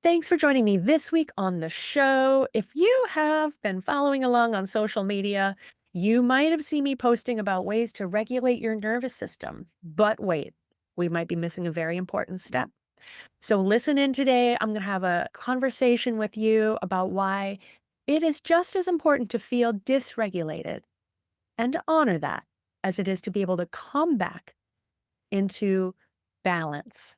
Thanks for joining me this week on the show. If you have been following along on social media, you might have seen me posting about ways to regulate your nervous system. But wait, we might be missing a very important step. So listen in today. I'm going to have a conversation with you about why it is just as important to feel dysregulated and to honor that as it is to be able to come back into balance.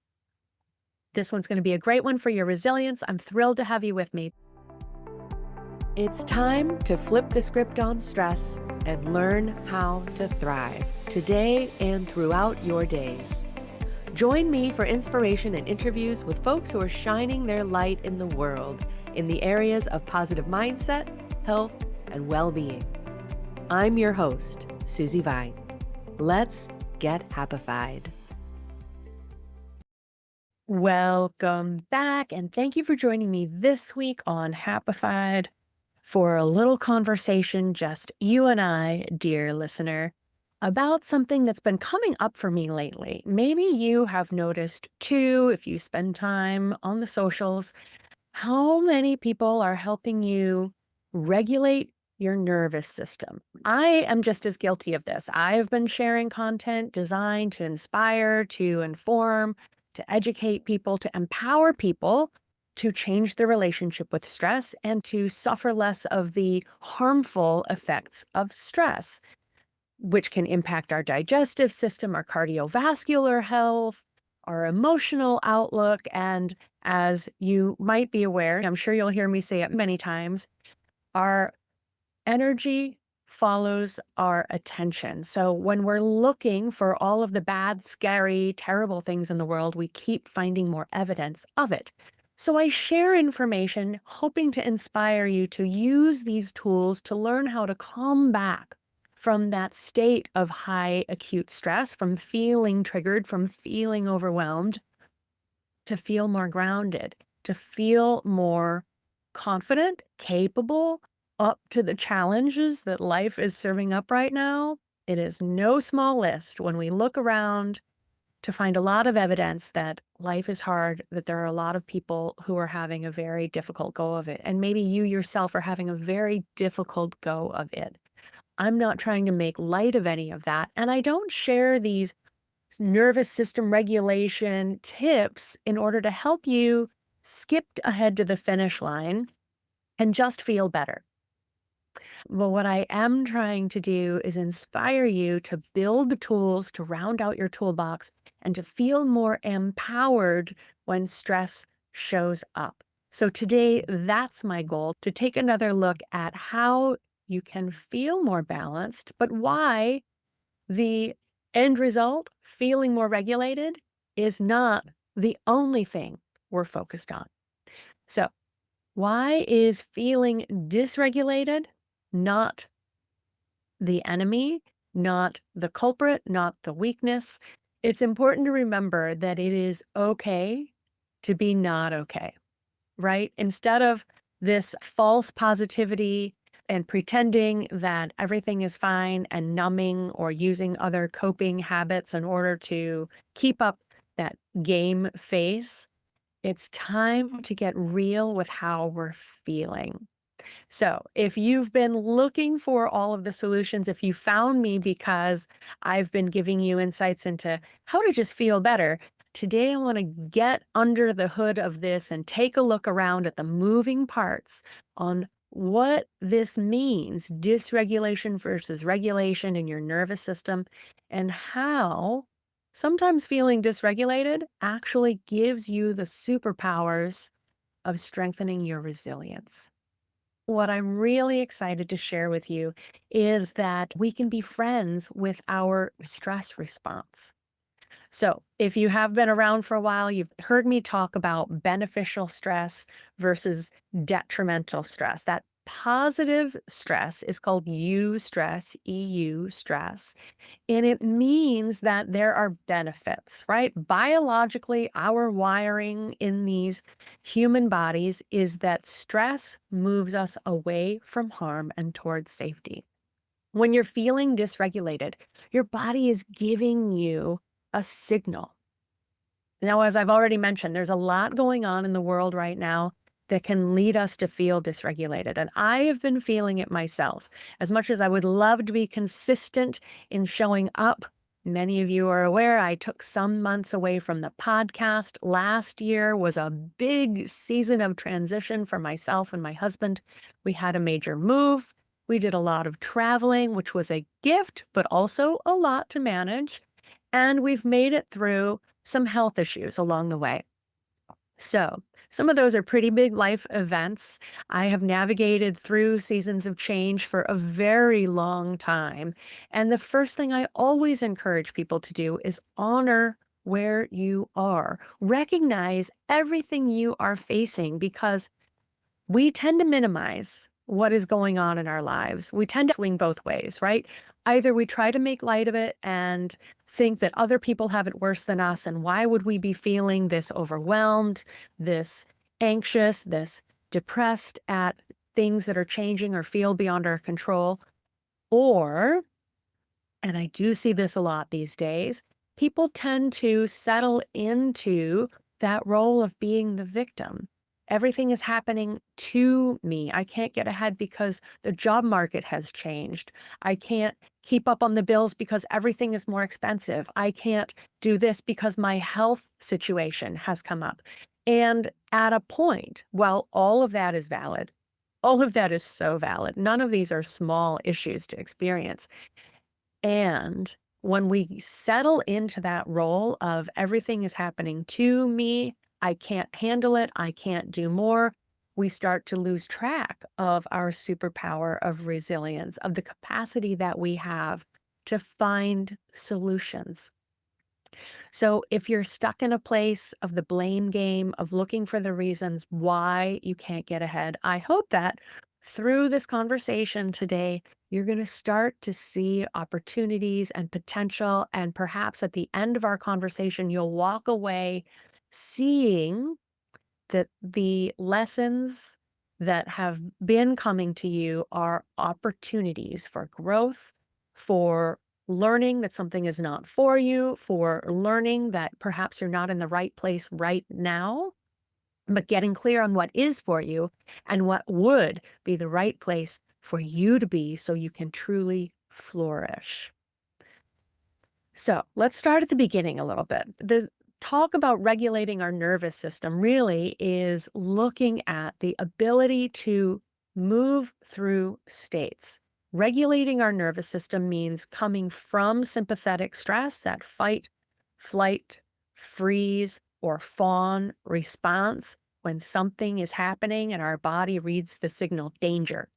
This one's going to be a great one for your resilience. I'm thrilled to have you with me. It's time to flip the script on stress and learn how to thrive today and throughout your days. Join me for inspiration and interviews with folks who are shining their light in the world in the areas of positive mindset, health, and well-being. I'm your host, Susi Vine. Let's get happified. Welcome back, and thank you for joining me this week on Happified for a little conversation, just you and I, dear listener, about something that's been coming up for me lately. Maybe you have noticed too, if you spend time on the socials, how many people are helping you regulate your nervous system. I am just as guilty of this. I've been sharing content designed to inspire, to inform, to educate people, to empower people to change their relationship with stress and to suffer less of the harmful effects of stress, which can impact our digestive system, our cardiovascular health, our emotional outlook. And as you might be aware, I'm sure you'll hear me say it many times, our energy follows our attention. So when we're looking for all of the bad, scary, terrible things in the world, we keep finding more evidence of it. So I share information hoping to inspire you to use these tools to learn how to come back from that state of high acute stress, from feeling triggered, from feeling overwhelmed, to feel more grounded, to feel more confident, capable, up to the challenges that life is serving up right now. It is no small list when we look around to find a lot of evidence that life is hard, that there are a lot of people who are having a very difficult go of it. And maybe you yourself are having a very difficult go of it. I'm not trying to make light of any of that. And I don't share these nervous system regulation tips in order to help you skip ahead to the finish line and just feel better. But what I am trying to do is inspire you to build the tools to round out your toolbox and to feel more empowered when stress shows up. So today, that's my goal, to take another look at how you can feel more balanced, but why the end result, feeling more regulated, is not the only thing we're focused on. So why is feeling dysregulated not the enemy, not the culprit, not the weakness? It's important to remember that it is okay to be not okay, right? Instead of this false positivity and pretending that everything is fine and numbing or using other coping habits in order to keep up that game face, it's time to get real with how we're feeling. So if you've been looking for all of the solutions, if you found me because I've been giving you insights into how to just feel better, today I want to get under the hood of this and take a look around at the moving parts on what this means, dysregulation versus regulation in your nervous system, and how sometimes feeling dysregulated actually gives you the superpowers of strengthening your resilience. What I'm really excited to share with you is that we can be friends with our stress response. So, if you have been around for a while, you've heard me talk about beneficial stress versus detrimental stress. That positive stress is called eustress, EU stress. And it means that there are benefits, right? Biologically, our wiring in these human bodies is that stress moves us away from harm and towards safety. When you're feeling dysregulated, your body is giving you a signal. Now, as I've already mentioned, there's a lot going on in the world right now that can lead us to feel dysregulated. And I have been feeling it myself. As much as I would love to be consistent in showing up, many of you are aware I took some months away from the podcast. Last year was a big season of transition for myself and my husband. We had a major move. We did a lot of traveling, which was a gift, but also a lot to manage. And we've made it through some health issues along the way. So, some of those are pretty big life events. I have navigated through seasons of change for a very long time. And the first thing I always encourage people to do is honor where you are. Recognize everything you are facing because we tend to minimize what is going on in our lives. We tend to swing both ways, right? Either we try to make light of it and think that other people have it worse than us, and why would we be feeling this overwhelmed, this anxious, this depressed at things that are changing or feel beyond our control? Or, and I do see this a lot these days, people tend to settle into that role of being the victim. Everything is happening to me. I can't get ahead because the job market has changed. I can't keep up on the bills because everything is more expensive. I can't do this because my health situation has come up. And at a point, while all of that is valid, all of that is so valid. None of these are small issues to experience. And when we settle into that role of everything is happening to me, I can't handle it, I can't do more, we start to lose track of our superpower of resilience, of the capacity that we have to find solutions. So if you're stuck in a place of the blame game, of looking for the reasons why you can't get ahead, I hope that through this conversation today, you're going to start to see opportunities and potential. And perhaps at the end of our conversation, you'll walk away seeing that the lessons that have been coming to you are opportunities for growth, for learning that something is not for you, for learning that perhaps you're not in the right place right now, but getting clear on what is for you and what would be the right place for you to be so you can truly flourish. So let's start at the beginning a little bit. The talk about regulating our nervous system really is looking at the ability to move through states. Regulating our nervous system means coming from sympathetic stress, that fight, flight, freeze, or fawn response when something is happening and our body reads the signal danger,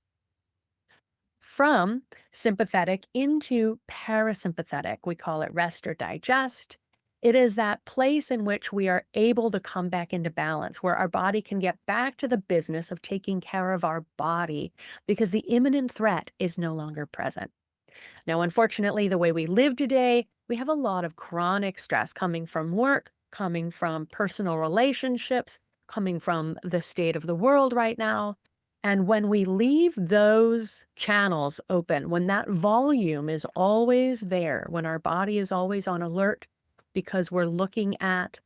from sympathetic into parasympathetic. We call it rest or digest. It is that place in which we are able to come back into balance, where our body can get back to the business of taking care of our body because the imminent threat is no longer present. Now, unfortunately, the way we live today, we have a lot of chronic stress coming from work, coming from personal relationships, coming from the state of the world right now. And when we leave those channels open, when that volume is always there, when our body is always on alert because we're looking at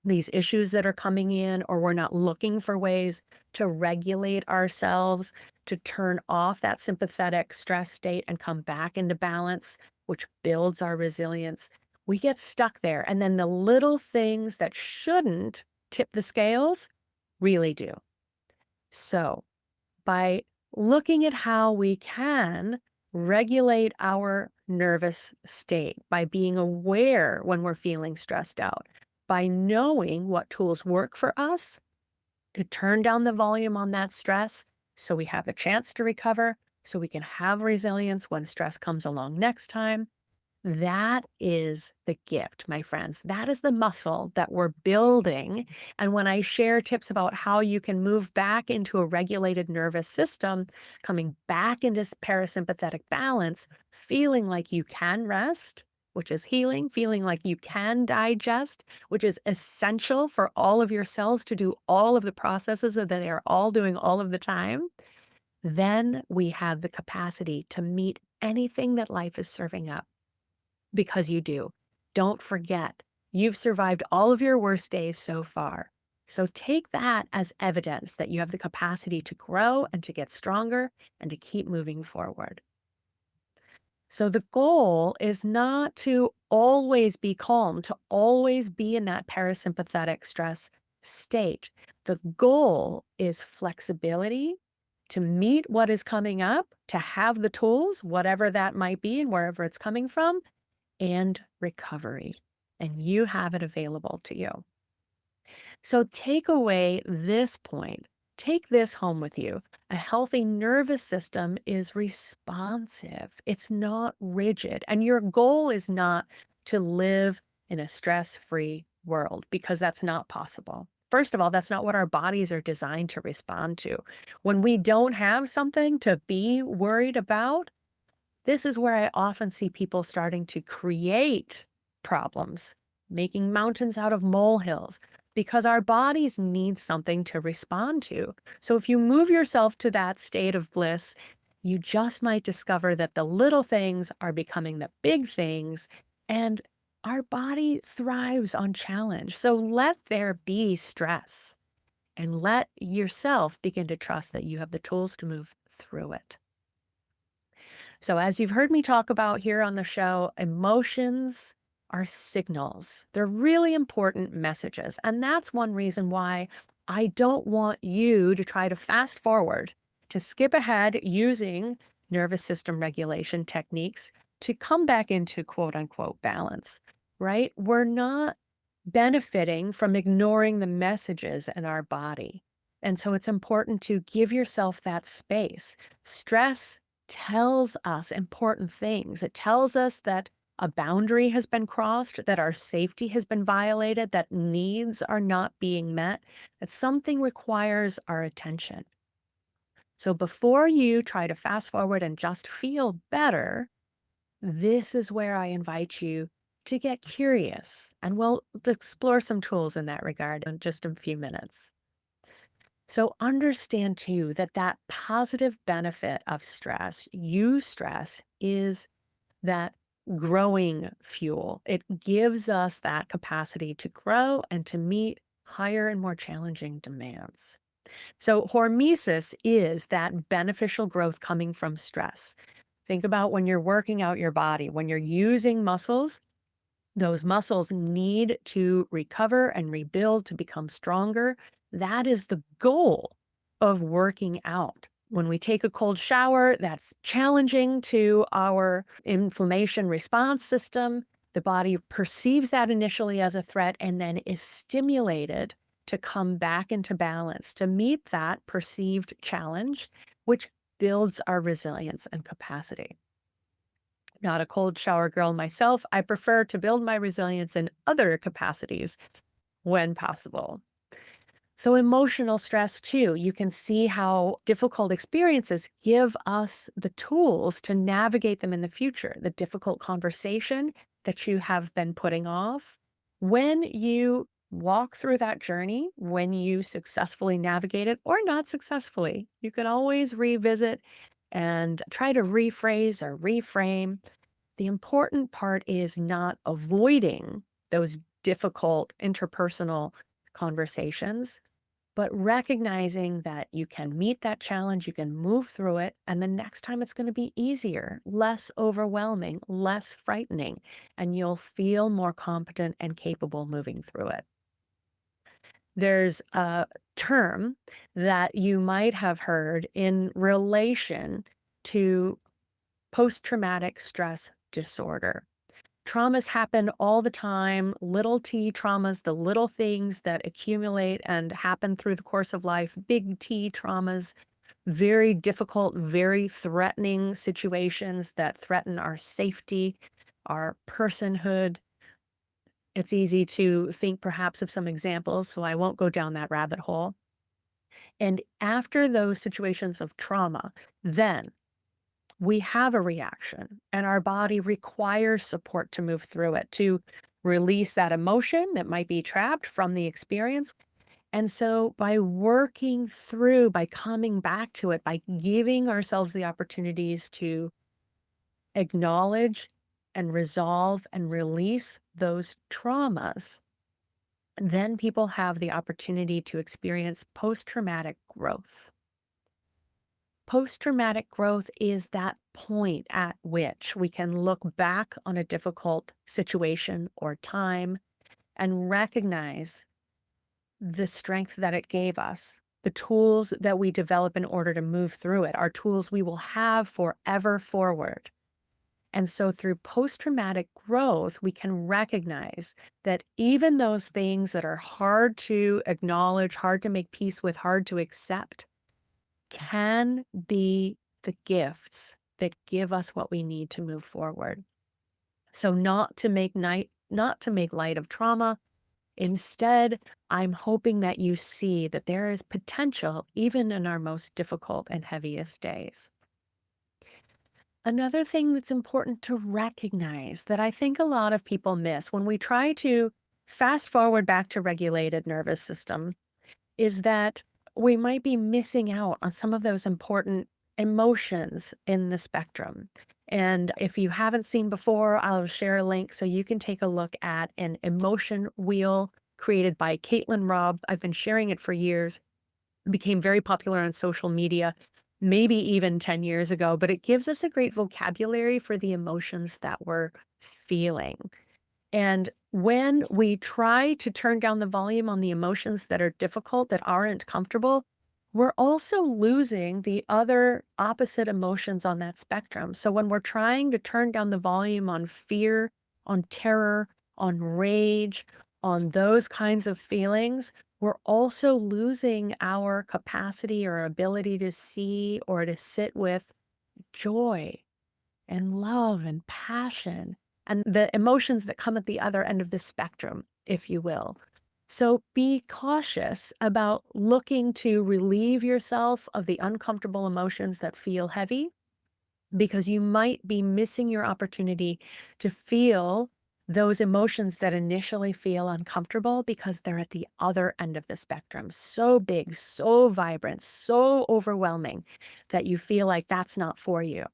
these issues that are coming in, or we're not looking for ways to regulate ourselves, to turn off that sympathetic stress state and come back into balance, which builds our resilience, we get stuck there. And then the little things that shouldn't tip the scales really do. So, by looking at how we can regulate our nervous state, by being aware when we're feeling stressed out, by knowing what tools work for us to turn down the volume on that stress so we have the chance to recover, so we can have resilience when stress comes along next time. That is the gift, my friends. That is the muscle that we're building. And when I share tips about how you can move back into a regulated nervous system, coming back into parasympathetic balance, feeling like you can rest, which is healing, feeling like you can digest, which is essential for all of your cells to do all of the processes that they are all doing all of the time, then we have the capacity to meet anything that life is serving up. Because you do. Don't forget, You've survived all of your worst days so far. So take that as evidence that you have the capacity to grow and to get stronger and to keep moving forward. So the goal is not to always be calm, to always be in that parasympathetic stress state. The goal is flexibility to meet what is coming up, to have the tools, whatever that might be and wherever it's coming from, and recovery. And you have it available to you. So take away this point. Take this home with you. A healthy nervous system is responsive. It's not rigid. And your goal is not to live in a stress-free world because that's not possible. First of all, that's not what our bodies are designed to respond to. When we don't have something to be worried about, this is where I often see people starting to create problems, making mountains out of molehills, because our bodies need something to respond to. So if you move yourself to that state of bliss, you just might discover that the little things are becoming the big things, and our body thrives on challenge. So let there be stress and let yourself begin to trust that you have the tools to move through it. So, as you've heard me talk about here on the show, emotions are signals. They're really important messages. And that's one reason why I don't want you to try to fast forward, to skip ahead using nervous system regulation techniques to come back into quote unquote balance, right? We're not benefiting from ignoring the messages in our body. And so it's important to give yourself that space. Stress tells us important things. It tells us that a boundary has been crossed, that our safety has been violated, that needs are not being met, that something requires our attention. So before you try to fast forward and just feel better, this is where I invite you to get curious, and we'll explore some tools in that regard in just a few minutes. So understand too that that positive benefit of stress, eustress, is that growing fuel. It gives us that capacity to grow and to meet higher and more challenging demands. So hormesis is that beneficial growth coming from stress. Think about when you're working out your body, when you're using muscles, those muscles need to recover and rebuild to become stronger. That is the goal of working out. When we take a cold shower, that's challenging to our inflammation response system. The body perceives that initially as a threat and then is stimulated to come back into balance, to meet that perceived challenge, which builds our resilience and capacity. Not a cold shower girl myself. I prefer to build my resilience in other capacities when possible. So emotional stress too, you can see how difficult experiences give us the tools to navigate them in the future. The difficult conversation that you have been putting off. When you walk through that journey, when you successfully navigate it or not successfully, you can always revisit and try to rephrase or reframe. The important part is not avoiding those difficult interpersonal conversations, but recognizing that you can meet that challenge, you can move through it, and the next time it's going to be easier, less overwhelming, less frightening, and you'll feel more competent and capable moving through it. There's a term that you might have heard in relation to post-traumatic stress disorder. Traumas happen all the time, little t traumas, the little things that accumulate and happen through the course of life, big T traumas, very difficult, very threatening situations that threaten our safety, our personhood. It's easy to think perhaps of some examples, so I won't go down that rabbit hole. And after those situations of trauma, then we have a reaction and our body requires support to move through it, to release that emotion that might be trapped from the experience. And so by working through, by coming back to it, by giving ourselves the opportunities to acknowledge and resolve and release those traumas, then people have the opportunity to experience post-traumatic growth. Post-traumatic growth is that point at which we can look back on a difficult situation or time and recognize the strength that it gave us, the tools that we develop in order to move through it, are tools we will have forever forward. And so through post-traumatic growth, we can recognize that even those things that are hard to acknowledge, hard to make peace with, hard to accept, can be the gifts that give us what we need to move forward. So not to make light of trauma. Instead, I'm hoping that you see that there is potential even in our most difficult and heaviest days. Another thing that's important to recognize that I think a lot of people miss when we try to fast forward back to regulated nervous system is that we might be missing out on some of those important emotions in the spectrum. And if you haven't seen before, I'll share a link so you can take a look at an emotion wheel created by Caitlin Robb. I've been sharing it for years. It became very popular on social media, maybe even 10 years ago, but it gives us a great vocabulary for the emotions that we're feeling. And when we try to turn down the volume on the emotions that are difficult, that aren't comfortable, we're also losing the other opposite emotions on that spectrum. So when we're trying to turn down the volume on fear, on terror, on rage, on those kinds of feelings, we're also losing our capacity or ability to see or to sit with joy and love and passion and the emotions that come at the other end of the spectrum, if you will. So be cautious about looking to relieve yourself of the uncomfortable emotions that feel heavy, because you might be missing your opportunity to feel those emotions that initially feel uncomfortable because they're at the other end of the spectrum, so big, so vibrant, so overwhelming that you feel like that's not for you.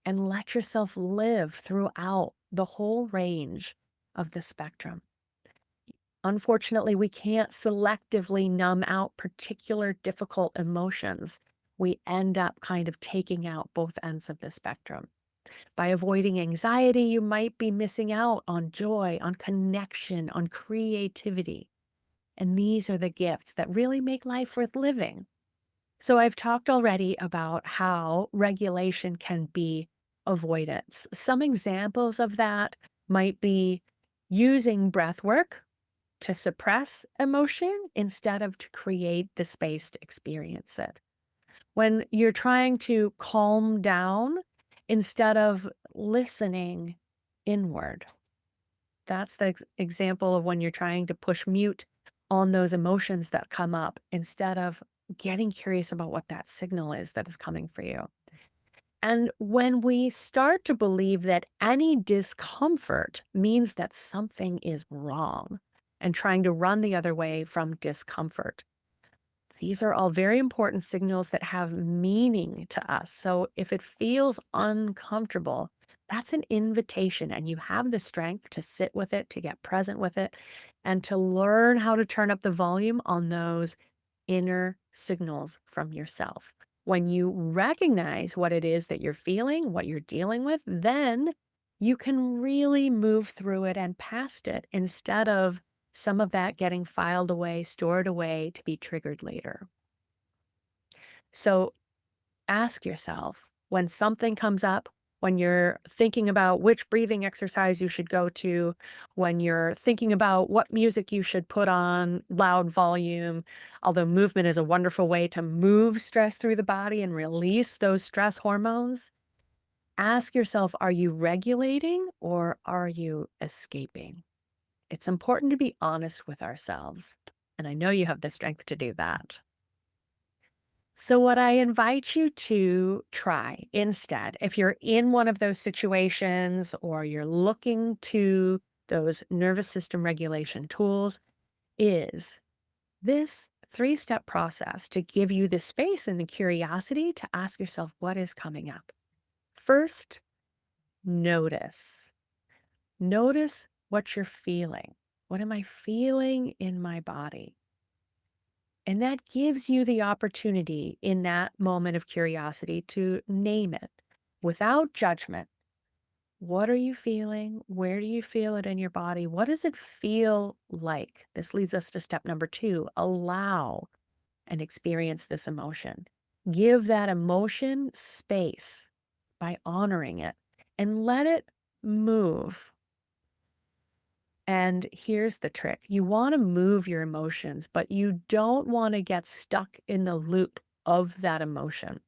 And let yourself live throughout the whole range of the spectrum. Unfortunately, we can't selectively numb out particular difficult emotions. We end up kind of taking out both ends of the spectrum. By avoiding anxiety, you might be missing out on joy, on connection, on creativity. And these are the gifts that really make life worth living. So I've talked already about how regulation can be avoidance. Some examples of that might be using breath work to suppress emotion instead of to create the space to experience it. When you're trying to calm down instead of listening inward. That's the example of when you're trying to push mute on those emotions that come up instead of getting curious about what that signal is that is coming for you. And when we start to believe that any discomfort means that something is wrong and trying to run the other way from discomfort, these are all very important signals that have meaning to us. So if it feels uncomfortable, that's an invitation, and you have the strength to sit with it, to get present with it, and to learn how to turn up the volume on those inner signals from yourself. When you recognize what it is that you're feeling, what you're dealing with, then you can really move through it and past it instead of some of that getting filed away, stored away to be triggered later. So ask yourself when something comes up, when you're thinking about which breathing exercise you should go to, when you're thinking about what music you should put on loud volume, although movement is a wonderful way to move stress through the body and release those stress hormones, ask yourself, are you regulating or are you escaping? It's important to be honest with ourselves, and I know you have the strength to do that. So, what I invite you to try instead, if you're in one of those situations or you're looking to those nervous system regulation tools, is this 3-step process to give you the space and the curiosity to ask yourself what is coming up. First, notice. Notice what you're feeling. What am I feeling in my body? And that gives you the opportunity in that moment of curiosity to name it without judgment. What are you feeling? Where do you feel it in your body? What does it feel like? This leads us to step number 2. Allow and experience this emotion. Give that emotion space by honoring it and let it move. And here's the trick. You want to move your emotions, but you don't want to get stuck in the loop of that emotion.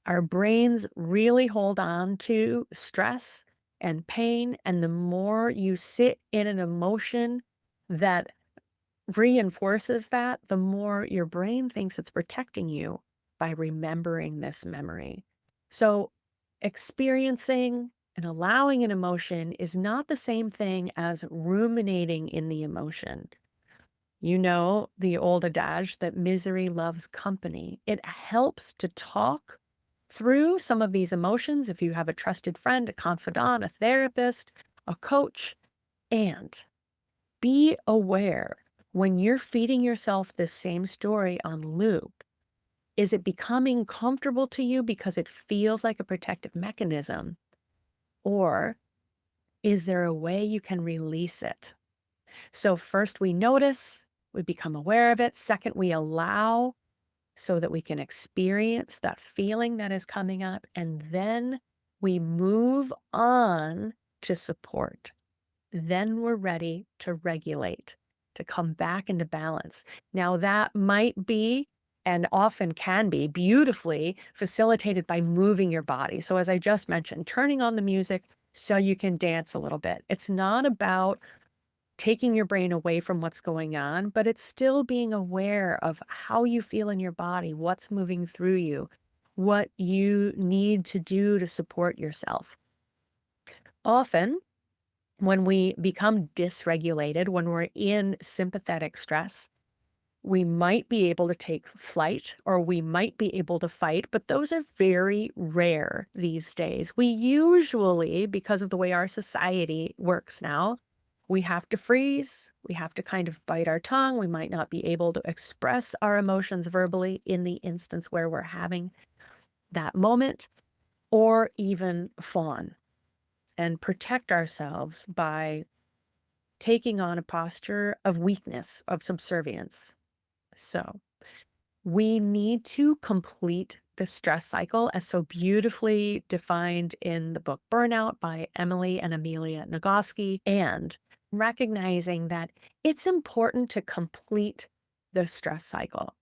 Our brains really hold on to stress and pain. And the more you sit in an emotion that reinforces that, the more your brain thinks it's protecting you by remembering this memory. So, experiencing and allowing an emotion is not the same thing as ruminating in the emotion. You know, the old adage that misery loves company. It helps to talk through some of these emotions if you have a trusted friend, a confidant, a therapist, a coach, and be aware when you're feeding yourself this same story on loop. Is it becoming comfortable to you because it feels like a protective mechanism? Or is there a way you can release it? So, first we notice, we become aware of it. Second, we allow so that we can experience that feeling that is coming up. And then we move on to support. Then we're ready to regulate, to come back into balance. Now, that might be and often can be beautifully facilitated by moving your body. So, as I just mentioned, turning on the music so you can dance a little bit. It's not about taking your brain away from what's going on, but it's still being aware of how you feel in your body, what's moving through you, what you need to do to support yourself. Often, when we become dysregulated, when we're in sympathetic stress, we might be able to take flight or we might be able to fight, but those are very rare these days. We usually, because of the way our society works now, we have to freeze. We have to kind of bite our tongue. We might not be able to express our emotions verbally in the instance where we're having that moment, or even fawn and protect ourselves by taking on a posture of weakness, of subservience. So we need to complete the stress cycle as so beautifully defined in the book Burnout by Emily and Amelia Nagoski, and recognizing that it's important to complete the stress cycle.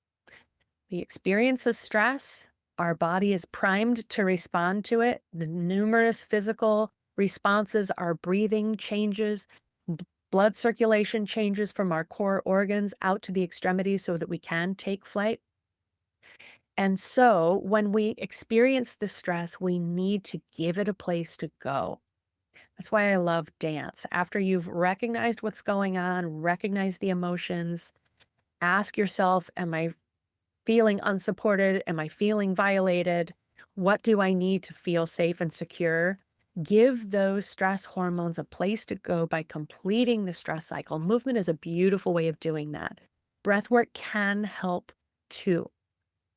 We experience the stress, our body is primed to respond to it. The numerous physical responses, our breathing changes, blood circulation changes from our core organs out to the extremities so that we can take flight. And so when we experience the stress, we need to give it a place to go. That's why I love dance. After you've recognized what's going on, recognize the emotions, ask yourself, am I feeling unsupported? Am I feeling violated? What do I need to feel safe and secure? Give those stress hormones a place to go by completing the stress cycle. Movement is a beautiful way of doing that. Breath work can help too.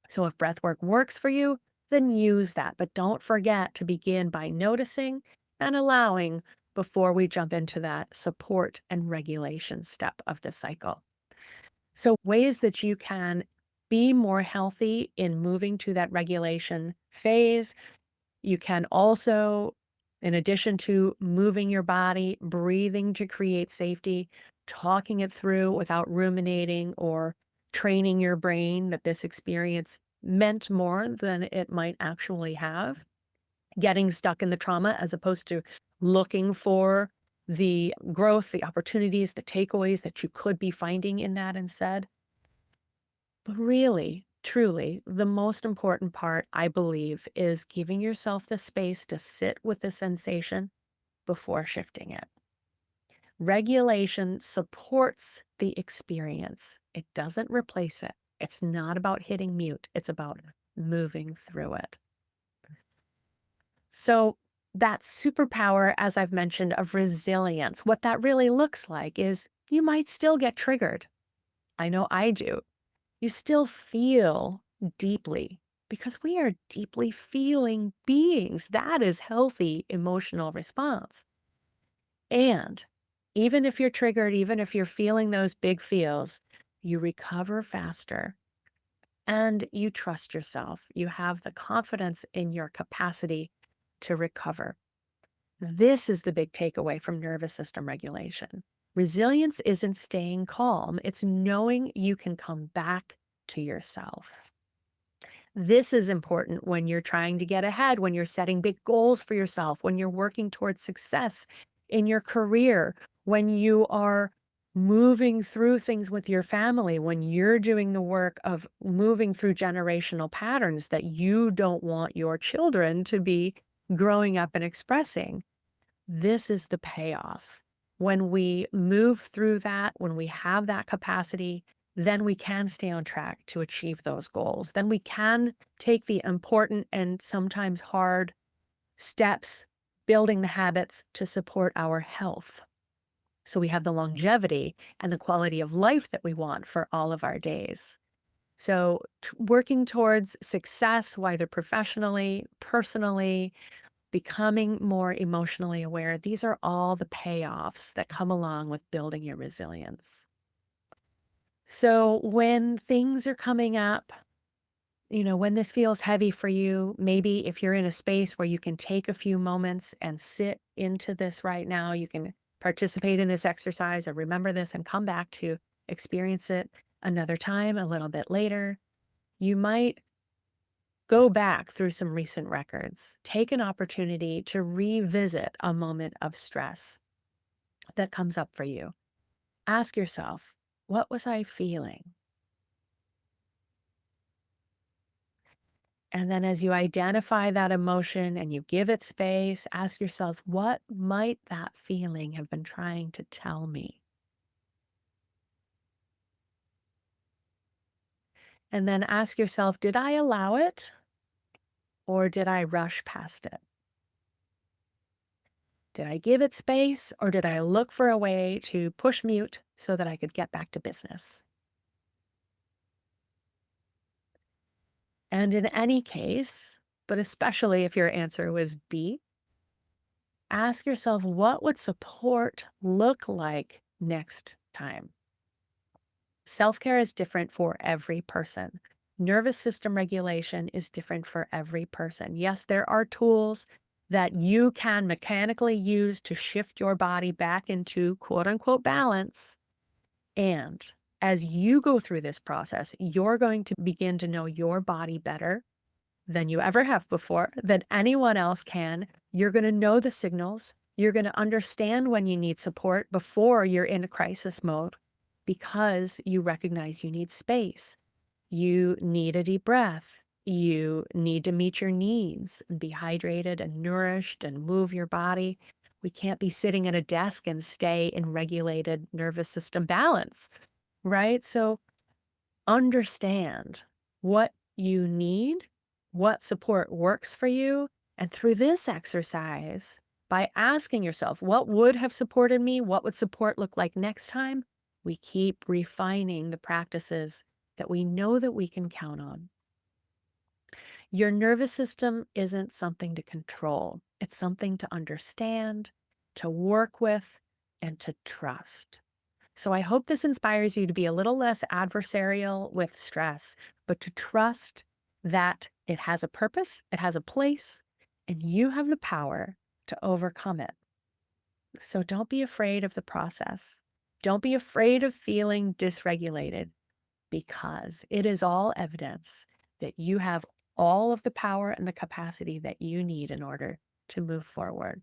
So if breath work works for you, then use that. But don't forget to begin by noticing and allowing before we jump into that support and regulation step of the cycle. So, ways that you can be more healthy in moving to that regulation phase. You can also, in addition to moving your body, breathing to create safety, talking it through without ruminating or training your brain that this experience meant more than it might actually have, getting stuck in the trauma as opposed to looking for the growth, the opportunities, the takeaways that you could be finding in that instead. But really, truly, the most important part, I believe, is giving yourself the space to sit with the sensation before shifting it. Regulation supports the experience, it doesn't replace it. It's not about hitting mute, it's about moving through it. So, that superpower, as I've mentioned, of resilience, what that really looks like is you might still get triggered. I know I do. You still feel deeply because we are deeply feeling beings. That is healthy emotional response. And even if you're triggered, even if you're feeling those big feels, you recover faster and you trust yourself. You have the confidence in your capacity to recover. This is the big takeaway from nervous system regulation. Resilience isn't staying calm, it's knowing you can come back to yourself. This is important when you're trying to get ahead, when you're setting big goals for yourself, when you're working towards success in your career, when you are moving through things with your family, when you're doing the work of moving through generational patterns that you don't want your children to be growing up and expressing. This is the payoff. When we move through that, when we have that capacity, then we can stay on track to achieve those goals. Then we can take the important and sometimes hard steps, building the habits to support our health. So we have the longevity and the quality of life that we want for all of our days. So working towards success, whether professionally, personally, becoming more emotionally aware, these are all the payoffs that come along with building your resilience. So when things are coming up, when this feels heavy for you, maybe if you're in a space where you can take a few moments and sit into this right now, you can participate in this exercise or remember this and come back to experience it another time, a little bit later. You might go back through some recent records. Take an opportunity to revisit a moment of stress that comes up for you. Ask yourself, what was I feeling? And then as you identify that emotion and you give it space, ask yourself, what might that feeling have been trying to tell me? And then ask yourself, did I allow it or did I rush past it? Did I give it space or did I look for a way to push mute so that I could get back to business? And in any case, but especially if your answer was B, ask yourself, what would support look like next time? Self-care is different for every person. Nervous system regulation is different for every person. Yes, there are tools that you can mechanically use to shift your body back into quote unquote balance. And as you go through this process, you're going to begin to know your body better than you ever have before, than anyone else can. You're going to know the signals. You're going to understand when you need support before you're in a crisis mode because you recognize you need space. You need a deep breath. You need to meet your needs and be hydrated and nourished and move your body. We can't be sitting at a desk and stay in regulated nervous system balance, right? So understand what you need, what support works for you. And through this exercise, by asking yourself, what would have supported me? What would support look like next time? We keep refining the practices that we know that we can count on. Your nervous system isn't something to control. It's something to understand, to work with, and to trust. So I hope this inspires you to be a little less adversarial with stress, but to trust that it has a purpose, it has a place, and you have the power to overcome it. So don't be afraid of the process. Don't be afraid of feeling dysregulated because it is all evidence that you have all of the power and the capacity that you need in order to move forward.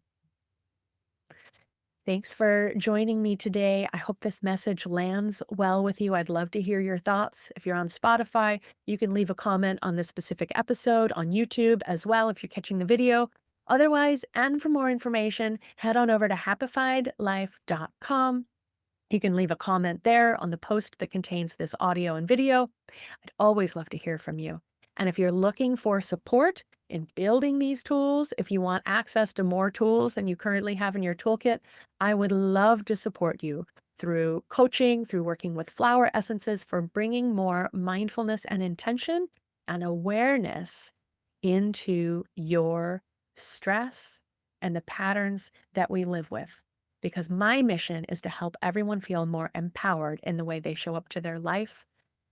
Thanks for joining me today. I hope this message lands well with you. I'd love to hear your thoughts. If you're on Spotify, you can leave a comment on this specific episode on YouTube as well if you're catching the video. Otherwise, and for more information, head on over to happifiedlife.com. You can leave a comment there on the post that contains this audio and video. I'd always love to hear from you. And if you're looking for support in building these tools, if you want access to more tools than you currently have in your toolkit, I would love to support you through coaching, through working with flower essences for bringing more mindfulness and intention and awareness into your stress and the patterns that we live with. Because my mission is to help everyone feel more empowered in the way they show up to their life,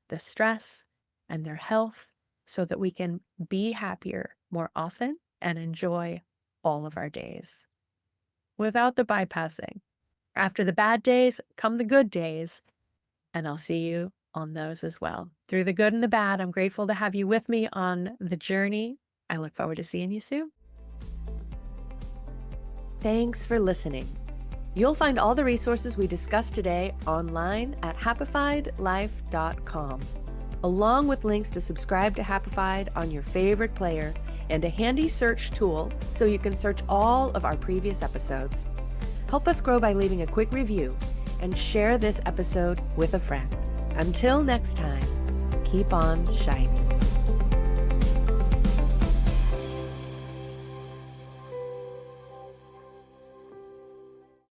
the stress, and their health, so that we can be happier more often and enjoy all of our days without the bypassing. After the bad days come the good days, and I'll see you on those as well. Through the good and the bad, I'm grateful to have you with me on the journey. I look forward to seeing you soon. Thanks for listening. You'll find all the resources we discussed today online at happifiedlife.com, along with links to subscribe to Happified on your favorite player and a handy search tool so you can search all of our previous episodes. Help us grow by leaving a quick review and share this episode with a friend. Until next time, keep on shining.